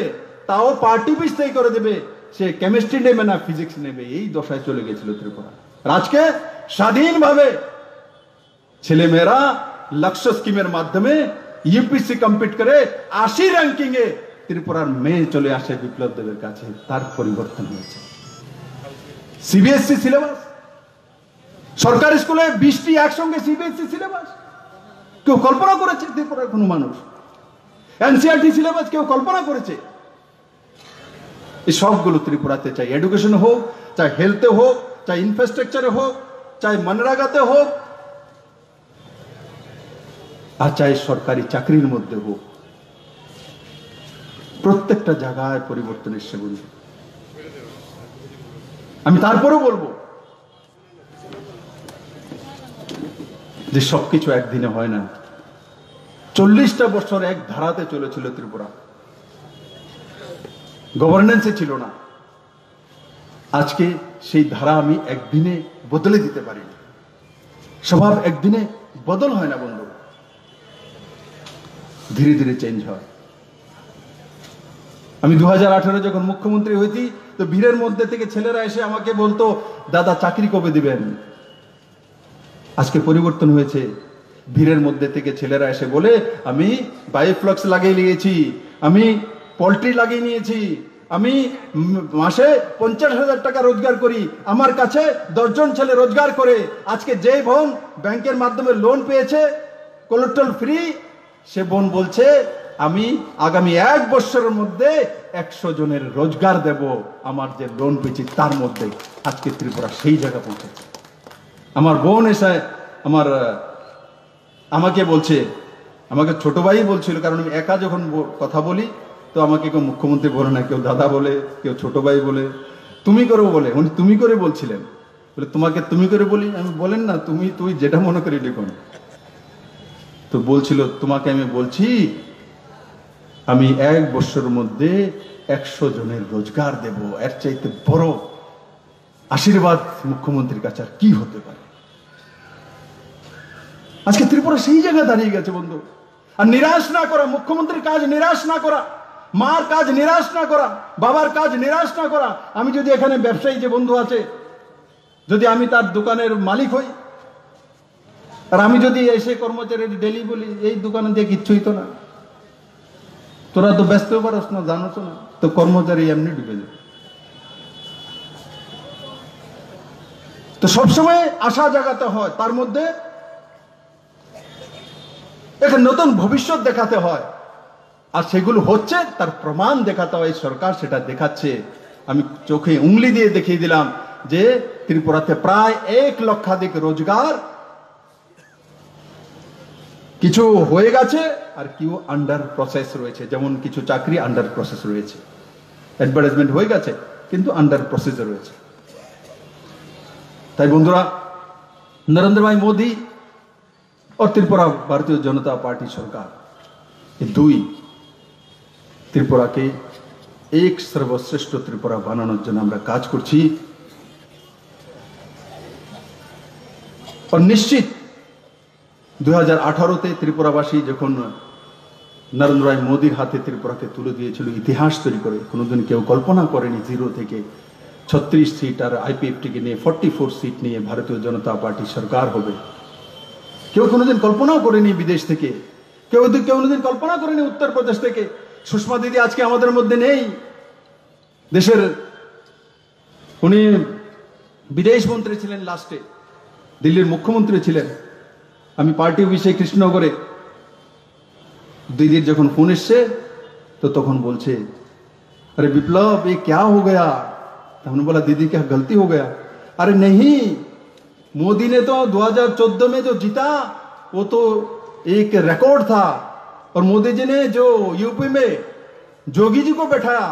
তাও পার্টি অফিস তৈরি করে দেবে, সে কেমিস্ট্রি নেবে না ফিজিক্স নেবে। এই দশায় চলে গেছিল ত্রিপুরা। আজকে স্বাধীনভাবে ছেলে মেয়েরা লক্ষ্য স্কিমের মাধ্যমে ইউপিসি কমপ্লিট করে 80 র্যাঙ্কিং এ ত্রিপুরার মেয়ে চলে আসে বিপ্লব দেবের কাছে। তার পরিবর্তন হয়েছে। সিবিএসসি সিলেবাস, সরকারি স্কুলে 20টি একসঙ্গে সিবিএসসি সিলেবাস, কেউ কল্পনা করেছে ত্রিপুরার কোনো মানুষ? এনসিআরটি সিলেবাস কেউ কল্পনা করেছে? এই সবগুলো ত্রিপুরাতে, চাই এডুকেশন হোক, চাই হেলথে হোক, চাই ইনফ্রাস্ট্রাকচারে হোক, চাই মনরেগাতে হোক, আর চাই সরকারি চাকরির মধ্যে হোক, প্রত্যেকটা জায়গায় পরিবর্তন এসে বলবে। আমি তারপরেও বলবো যে সবকিছু একদিনে হয় না। 40টা বছর এক ধারাতে চলেছিল ত্রিপুরা, গভর্নেন্সে ছিল না। আজকে সেই ধারা আমি একদিনে বদলে দিতে পারি। স্বভাব একদিনে বদল হয় না বন্ধু, ধীরে ধীরে চেঞ্জ হয়। আমি 2018 যখন মুখ্যমন্ত্রী হইতি, তো ভিড়ের মধ্যে থেকে ছেলেরা এসে আমাকে বলতো দাদা চাকরি কবে দিবেন। আজকে পরিবর্তন হয়েছে, ভিড়ের মধ্যে থেকে ছেলেরা এসে বলে, আমি বায়োফ্লক্স লাগিয়ে নিয়েছি, আমি পোল্ট্রি লাগিয়ে নিয়েছি, আমি মাসে 50,000 টাকা রোজগার করি, আমার কাছে 10 জন ছেলে রোজগার করে। আজকে যে বোন ব্যাংকের মাধ্যমে লোন পেয়েছে কোলেস্ট্রল ফ্রি, সে বোন বলছে আমি আগামী 1 বছরের মধ্যে 100 জনের রোজগার দেব আমার যে লোন পেয়েছি তার মধ্যে। আজকে ত্রিপুরা সেই জায়গা পৌঁছেছে। আমার বোন এসে আমাকে বলছে, আমাকে ছোট ভাই বলছিল, কারণ আমি একা যখন কথা বলি তো আমাকে কেউ মুখ্যমন্ত্রী বলে না, কেউ দাদা বলে, কেউ ছোট ভাই বলে, তুমি করো বলে। উনি তুমি করে বলছিলেন, বলে তোমাকে তুমি করে বলি। আমি বলেন না, তুই যেটা মনে করি লিখুন। তো বলছিল তোমাকে আমি বলছি আমি 1 বছরের মধ্যে 100 জনের রোজগার দেব। এর চাইতে বড় আশীর্বাদ মুখ্যমন্ত্রীর কাছে আর কি হতে পারে? আজকে ত্রিপুরা সেই জায়গায় দাঁড়িয়ে গেছে বন্ধু। আর নিরাশ না করা, মুখ্যমন্ত্রীর কাজ নিরাশ না করা, মার কাজ নিরাশ না করা, বাবার কাজ নিরাশ না করা। আমি যদি এখানে ব্যবসায়ী যে বন্ধু আছে, যদি আমি তার দোকানের মালিক হই, আর আমি যদি এসে কর্মচারী ডেলি বলি এই দোকানে দিয়ে কিচ্ছুই তো না, তোরা তো ব্যস্ত পারস না, জানোস না, তো কর্মচারী এমনি ডুবে যায়। তো সবসময় আশা জাগাতে হয়, তার মধ্যে একটা নতুন ভবিষ্যৎ দেখাতে হয়, আর সেগুলো হচ্ছে, তার প্রমাণ দেখাতে হয়। সরকার সেটা দেখাচ্ছে। আমি চোখে উংলি দিয়ে দেখিয়ে দিলাম যে ত্রিপুরাতে প্রায় 1 লক্ষাধিক রোজগার কিছু হয়ে গেছে, আর কেউ আন্ডার প্রসেস রয়েছে। যেমন কিছু চাকরি আন্ডার প্রসেস রয়েছে, অ্যাডভার্টাইজমেন্ট হয়ে গেছে কিন্তু আন্ডার প্রসেসে রয়েছে। তাই বন্ধুরা, নরেন্দ্র ভাই মোदी और त्रिपुरा भारतीय जनता पार्टी सरकार, ये দুই ত্রিপুরাকে एक सर्वश्रेष्ठ ত্রিপুরা বানানোর জন্য আমরা কাজ করছি। और निश्चित 2018-তে ত্রিপুরাবাসী যখন নরেন্দ্র ভাই মোদির হাতে ত্রিপুরাকে তুলে দিয়েছিল, ইতিহাস তৈরি করে, কোনোদিন কেউ কল্পনা করেনি 0 থেকে 36 সিট আর আইপিএফটিকে নিয়ে 44 সিট নিয়ে ভারতীয় জনতা পার্টি সরকার হবে। কেউ কোনোদিন কল্পনাও করেনি বিদেশ থেকে, কেউ কোনোদিন কল্পনা করেনি উত্তরপ্রদেশ থেকে। সুষমা দিদি আজকে আমাদের মধ্যে নেই, দেশের উনি বিদেশ মন্ত্রী ছিলেন, লাস্টে দিল্লির মুখ্যমন্ত্রী ছিলেন। আমি পার্টি অফিসে কৃষ্ণনগরে দিদির যখন ফোন এসছে তো তখন বলছে, अरे विप्लव ये क्या हो गया? तो हमने बोला दीदी क्या गलती हो गया? अरे नहीं, मोदी ने तो 2014 में जो जीता वो तो एक रिकॉर्ड था, और मोदी जी ने जो यूपी में जोगी जी को बैठाया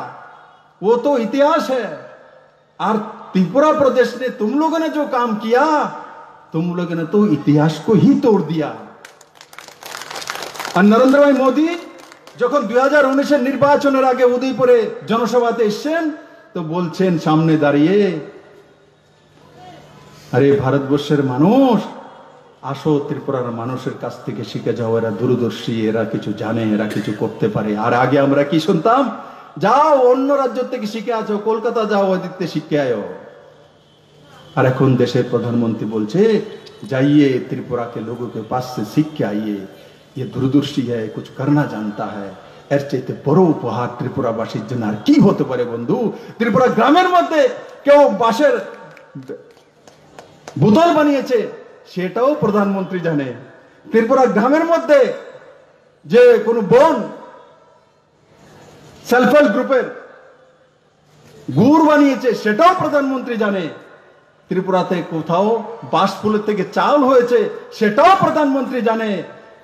वो तो इतिहास है, और त्रिपुरा प्रदेश ने तुम लोगों ने जो काम किया, तुम लोगों ने तो इतिहास को ही तोड़ दिया। और नरेंद्र भाई मोदी যখন 2019-এর নির্বাচনের আগে উদয়পুরে জনসভাতে এসেছেন তো বলছেন সামনে দাঁড়িয়ে, আরে ভারতবর্ষের মানুষ, আসো ত্রিপুরার মানুষের কাছ থেকে শিখে যাও, এরা দূরদর্শী, এরা কিছু জানে, এরা কিছু করতে পারে। আর আগে আমরা কি শুনতাম, যাও অন্য রাজ্য থেকে শিখে আছো, কলকাতা যাও, ওদিকে শিখে আয়ো। আর এখন দেশের প্রধানমন্ত্রী বলছে जाइए त्रिपुरा के लोगों के पास से सीख के आइए, ये दूरदर्शी है, कुछ करना जानता है। এর চাইতে বড় উপহার ত্রিপুরাবাসীর জন্য আর কি হতে পারে বন্ধু? ত্রিপুরা গ্রামের মধ্যে কেউ বাঁশের বোতল বানিয়েছে সেটাও প্রধানমন্ত্রী জানে। ত্রিপুরা গ্রামের মধ্যে যে কোনো বোন সেলফ হেল্প গ্রুপের গুড় বানিয়েছে সেটাও প্রধানমন্ত্রী জানে। ত্রিপুরাতে কোথাও বাঁশ ফুলের থেকে চাল হয়েছে সেটাও প্রধানমন্ত্রী জানে।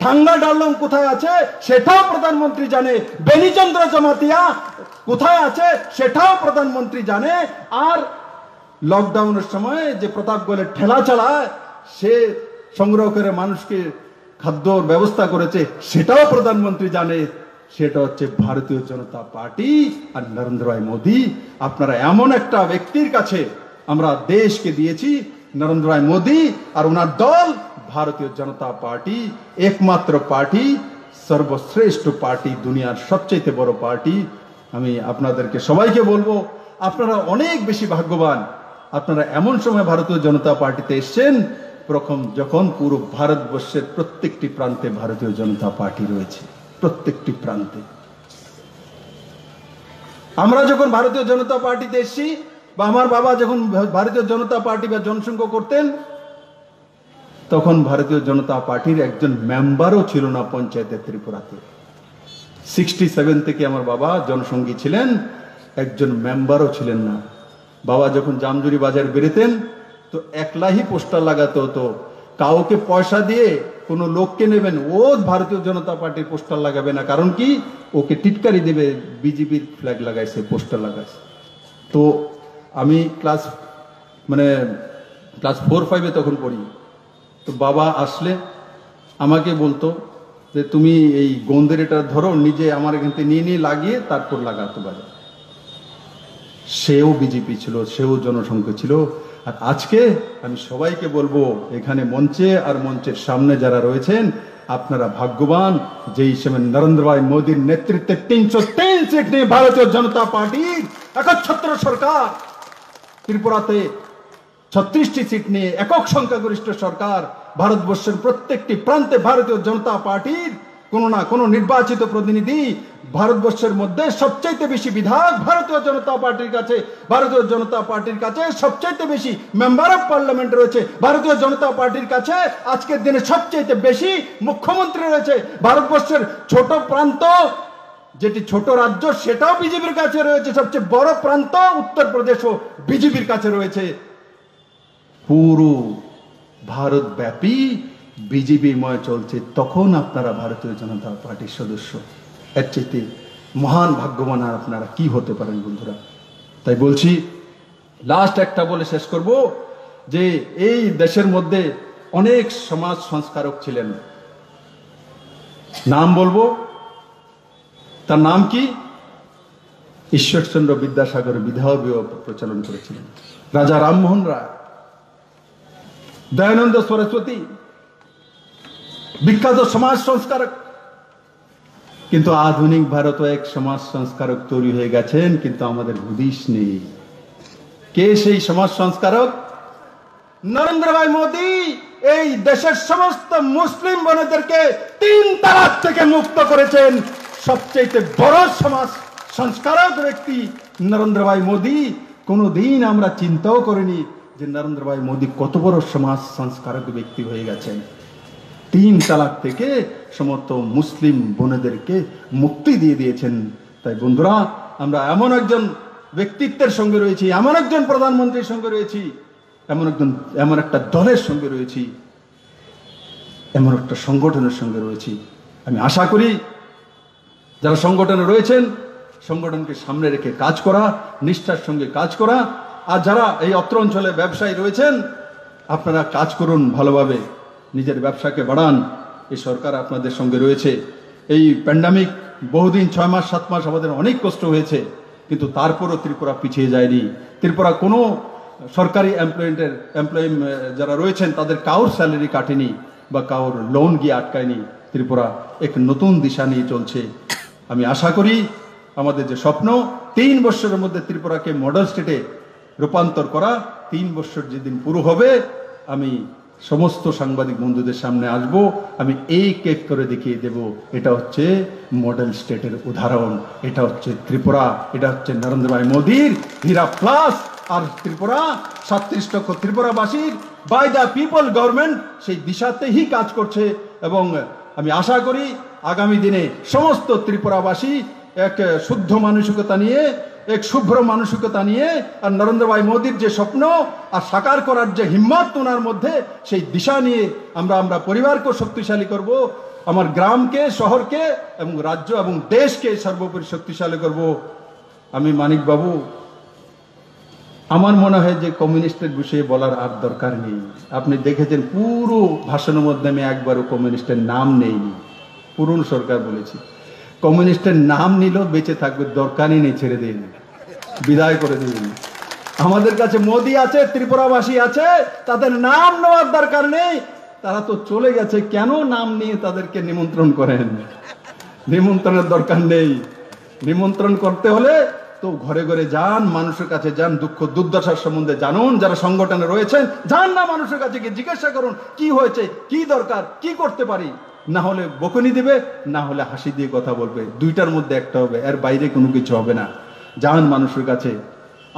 ঠাঙ্গা ডালং কোথায় আছে সেটাও প্রধানমন্ত্রী জানে। বেনিচন্দ্র জমাতিয়া কোথায় আছে সেটাও প্রধানমন্ত্রী জানে। আর লকডাউনের সময় যে প্রতাপ গোয়েলের ঠেলা চালায়, সে সংগ্রহ করে মানুষকে খাদ্যর ব্যবস্থা করেছে সেটাও প্রধানমন্ত্রী জানে। সেটা হচ্ছে ভারতীয় জনতা পার্টি আর নরেন্দ্র ভাই মোদি। আপনারা এমন একটা ব্যক্তির কাছে আমরা দেশকে দিয়েছি, নরেন্দ্র ভাই মোদি আর ওনার দল ভারতীয় জনতা পার্টি একমাত্র পার্টি, সর্বশ্রেষ্ঠ পার্টি, দুনিয়ার সবচেয়ে বড় পার্টি। আমি আপনাদেরকে সবাইকে বলবো, আপনারা অনেক বেশি ভাগ্যবান। আপনারা এমন সময় ভারতীয় জনতা পার্টিতে এসেছেন যখন পুরো ভারতবর্ষের প্রত্যেকটি প্রান্তে ভারতীয় জনতা পার্টি রয়েছে, প্রত্যেকটি প্রান্তে। আমরা যখন ভারতীয় জনতা পার্টিতে এসেছি, বা আমার বাবা যখন ভারতীয় জনতা পার্টি বা জনসংঘ করতেন, তখন ভারতীয় জনতা পার্টির একজন মেম্বারও ছিল না পঞ্চায়েতের ত্রিপুরাতে। 67 থেকে আমার বাবা জনসংঘী ছিলেন, একজন মেম্বারও ছিলেন না। বাবা যখন জামজুরি বাজার বেরোতেন তো একলাই পোস্টার লাগাতে হতো, কাউকে পয়সা দিয়ে কোনো লোককে নেবেন, ও ভারতীয় জনতা পার্টির পোস্টার লাগাবে না, কারণ কি ওকে টিটকারি দেবে, বিজেপির ফ্ল্যাগ লাগাইছে, পোস্টার লাগাইছে। তো আমি ক্লাস 4-5 তখন পড়ি। তো বাবা আসলে আমাকে বলতো যে তুমি এই গন্ধের এটা ধরো, নিজে আমার এখান থেকে নিয়ে লাগিয়ে তারপর লাগাতো বাজার। সেও বিজেপি ছিল, সেও জনসংঘ ছিল। আর আজকে আমি সবাইকে বলবো, এখানে মঞ্চে আর মঞ্চের সামনে যারা রয়েছেন, আপনারা ভাগ্যবান যে হিসেবে নরেন্দ্র ভাই মোদীর নেতৃত্বে 303 সিট নিয়ে ভারতীয় জনতা পার্টির একচ্ছত্র সরকার, ত্রিপুরাতে 36টি সিট নিয়ে একক সংখ্যাগরিষ্ঠ সরকার, ভারতবর্ষের প্রত্যেকটি প্রান্তে ভারতীয় জনতা পার্টির কোন না কোন নির্বাচিত প্রতিনিধি, ভারতবর্ষের মধ্যে সবচাইতে বেশি বিধায়ক ভারতীয় জনতা পার্টির কাছে, ভারতীয় জনতা পার্টির কাছে সবচাইতে বেশি মেম্বার অফ পার্লামেন্ট রয়েছে, ভারতীয় জনতা পার্টির কাছে আজকের দিনে সবচাইতে বেশি মুখ্যমন্ত্রী রয়েছে। ভারতবর্ষের ছোট প্রান্ত, যেটি ছোট রাজ্য, সেটাও বিজেপির কাছে রয়েছে। সবচেয়ে বড় প্রান্ত উত্তরপ্রদেশও বিজেপির কাছে রয়েছে। পুরো ভারতব্যাপী বিজেপিময় চলছে, তখন আপনারা ভারতীয় জনতা পার্টির সদস্য। এর চাইতে মহান ভাগ্যবান আর আপনারা কি হতে পারেন বন্ধুরা? তাই বলছি, লাস্ট একটা বলে শেষ করব, যে এই দেশের মধ্যে অনেক সমাজ সংস্কারক ছিলেন। নাম বলবো, তার নাম কি? ঈশ্বরচন্দ্র বিদ্যাসাগর বিধবা প্রচলন করেছিলেন, রাজা রামমোহন রায়, দয়ানন্দ সরস্বতী, বিখ্যাত সমাজ সংস্কারক। কিন্তু আধুনিক ভারতও এক সমাজ সংস্কারক তৈরি হয়ে গেছেন, কিন্তু আমাদের হুদিস নেই। কে সেই সমাজ সংস্কারক? নরেন্দ্র ভাই মোদী এই দেশের সমস্ত মুসলিম বোনেদেরকে 3 তালাক থেকে মুক্ত করেছেন। সবচেয়ে বড় সমাজ সংস্কারক ব্যক্তি নরেন্দ্র ভাই মোদী। কোনোদিন আমরা চিন্তাও করিনি যে নরেন্দ্র ভাই মোদী কত বড় সমাজ সংস্কারক ব্যক্তি হয়ে গেছেন। 3 তালাক থেকে সমস্ত মুসলিম বোনেদেরকে মুক্তি দিয়ে দিয়েছেন। তাই বন্ধুরা, আমরা এমন একজন ব্যক্তিত্বের সঙ্গে রয়েছি, এমন একজন প্রধানমন্ত্রীর সঙ্গে রয়েছি, এমন একটা দলের সঙ্গে রয়েছি, এমন একটা সংগঠনের সঙ্গে রয়েছি। আমি আশা করি যারা সংগঠনে রয়েছেন, সংগঠনকে সামনে রেখে কাজ করা, নিষ্ঠার সঙ্গে কাজ করা। আর যারা এই অত্র অঞ্চলে ব্যবসায়ী রয়েছেন, আপনারা কাজ করুন ভালোভাবে, নিজের ব্যবসাকে বাড়ান। এই সরকার আপনাদের সঙ্গে রয়েছে। এই প্যান্ডামিক বহুদিন, 6 মাস 7 মাস আমাদের অনেক কষ্ট হয়েছে, কিন্তু তারপরও ত্রিপুরা পিছিয়ে যায়নি। ত্রিপুরা কোনো সরকারি এমপ্লয়ি যারা রয়েছেন তাদের কাউর স্যালারি কাটেনি বা কাউর লোন গিয়ে আটকায়নি। ত্রিপুরা এক নতুন দিশা নিয়ে চলছে। আমি আশা করি আমাদের যে স্বপ্ন, 3 বছরের মধ্যে ত্রিপুরাকে মডেল স্টেটে রূপান্তর করা, 3 বছর যেদিন পুরো হবে, আমি সমস্ত সাংবাদিক বন্ধুদের সামনে আসব, আমি এই কেক করে দেখিয়ে দেব, এটা হচ্ছে মডেল স্টেটের উদাহরণ, এটা হচ্ছে ত্রিপুরা, এটা হচ্ছে নরেন্দ্র ভাই মোদীর হীরা প্লাস। আর ত্রিপুরা 37 লক্ষ ত্রিপুরাবাসীর বাই দ্য পিপল গভর্নমেন্ট সেই দিশাতেই কাজ করছে। এবং আমি আশা করি আগামী দিনে সমস্ত ত্রিপুরাবাসী এক শুদ্ধ মানসিকতা নিয়ে, এক শুভ্র মানসিকতা নিয়ে, আর নরেন্দ্র ভাই মোদীর যে স্বপ্ন আর সাকার করার যে হিম্মত ওনার মধ্যে, সেই দিশা নিয়ে আমরা পরিবারকে শক্তিশালী করব, আমার গ্রামকে, শহরকে এবং রাজ্য এবং দেশকে সর্বোপরি শক্তিশালী করব। আমি মানিক বাবু, আমার মনে হয় যে কমিউনিস্টের বিষয়ে বলার আর দরকার নেই। আপনি দেখেছেন পুরো ভাষণের মধ্যে আমি একবারও কমিউনিস্টের নাম নেইনি। পুরনো সরকার বলেছি, কমিউনিস্টের নাম নিল বেঁচে থাকবে, দরকারই নেই, ছেড়ে দিন, বিদায় করে দিন। আমাদের কাছে মোদি আছে, ত্রিপুরাবাসী আছে, তাদের নাম নেওয়ার দরকার নেই। তারা তো চলে গেছে, কেন নাম নিয়ে তাদেরকে নিমন্ত্রণ করেন? নিমন্ত্রণের দরকার নেই। নিমন্ত্রণ করতে হলে তো ঘরে ঘরে যান, মানুষের কাছে যান, দুঃখ দুর্দশার সম্বন্ধে জানুন। যারা সংগঠনে রয়েছেন যান না মানুষের কাছে গিয়ে জিজ্ঞাসা করুন কি হয়েছে, কি দরকার, কি করতে পারি। না হলে বকুনি দিবে, না হলে হাসি দিয়ে কথা বলবে, দুইটার মধ্যে একটা হবে, এর বাইরে কোনো কিছু হবে না। যান মানুষের কাছে।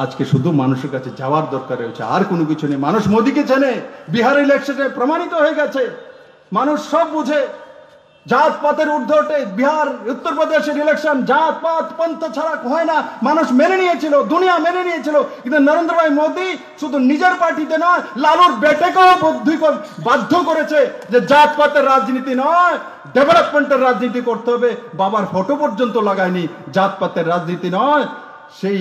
আজকে শুধু মানুষের কাছে যাওয়ার দরকার রয়েছে, আর কোনো কিছু নেই। মানুষ মোদীকে চেনে, বিহার ইলেকশনে প্রমাণিত হয়ে গেছে। মানুষ সব বুঝে, জাত পাতের ঊর্ধ্বে ওঠে। বিহার, উত্তরপ্রদেশের ইলেকশন জাত পাত পন্থ ছাড়া হয় না, মানুষ মেনে নিয়েছিল, দুনিয়া মেনে নিয়েছিল। কিন্তু নরেন্দ্র ভাই মোদী শুধু নিজের পার্টিতে নয়, লালুর বেটেকেও বাধ্য করেছে যে জাত পাতের রাজনীতি নয়, ডেভেলপমেন্টের রাজনীতি করতে হবে। বাবার ফটো পর্যন্ত লাগায়নি, জাত পাতের রাজনীতি নয়। সেই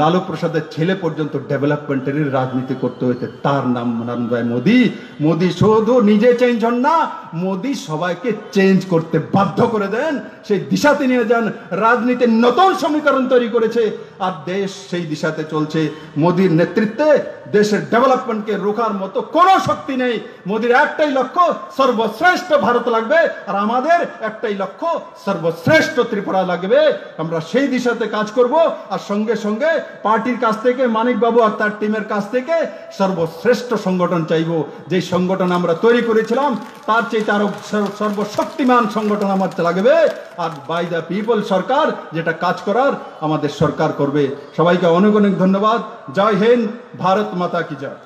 লালু প্রসাদের ছেলে পর্যন্ত ডেভেলপমেন্টের রাজনীতি করতে হয়েছে। তার নাম নরেন্দ্র ভাই মোদী। মোদী শুধু নিজে চেঞ্জ হন না, মোদী সবাইকে চেঞ্জ করতে বাধ্য করে দেন। সেই দিশাতে নিয়ে যান, রাজনীতির নতুন সমীকরণ তৈরি করেছে, আর দেশ সেই দিশাতে চলছে। মোদীর নেতৃত্বে দেশের ডেভেলপমেন্টকে রোখার মতো কোনো শক্তি নেই। মোদীর একটাই লক্ষ্য, সর্বশ্রেষ্ঠ ভারত লাগবে, আর আমাদের একটাই লক্ষ্য, সর্বশ্রেষ্ঠ ত্রিপুরা লাগবে। আমরা সেই দিশাতে কাজ করব, আর সঙ্গে সঙ্গে পার্টির কাছ থেকে, মানিক বাবু আর তার টিমের কাছ থেকে সর্বশ্রেষ্ঠ সংগঠন চাইবো। যে সংগঠন আমরা তৈরি করেছিলাম তার চেয়ে আরো সর্বশক্তিমান সংগঠন আমার লাগবে। আর বাই দ্য পিপল সরকার যেটা কাজ করার আমাদের সরকার করবে। সবাইকে অনেক অনেক ধন্যবাদ। জয় হিন্দ, ভারত মাতা কি জয়।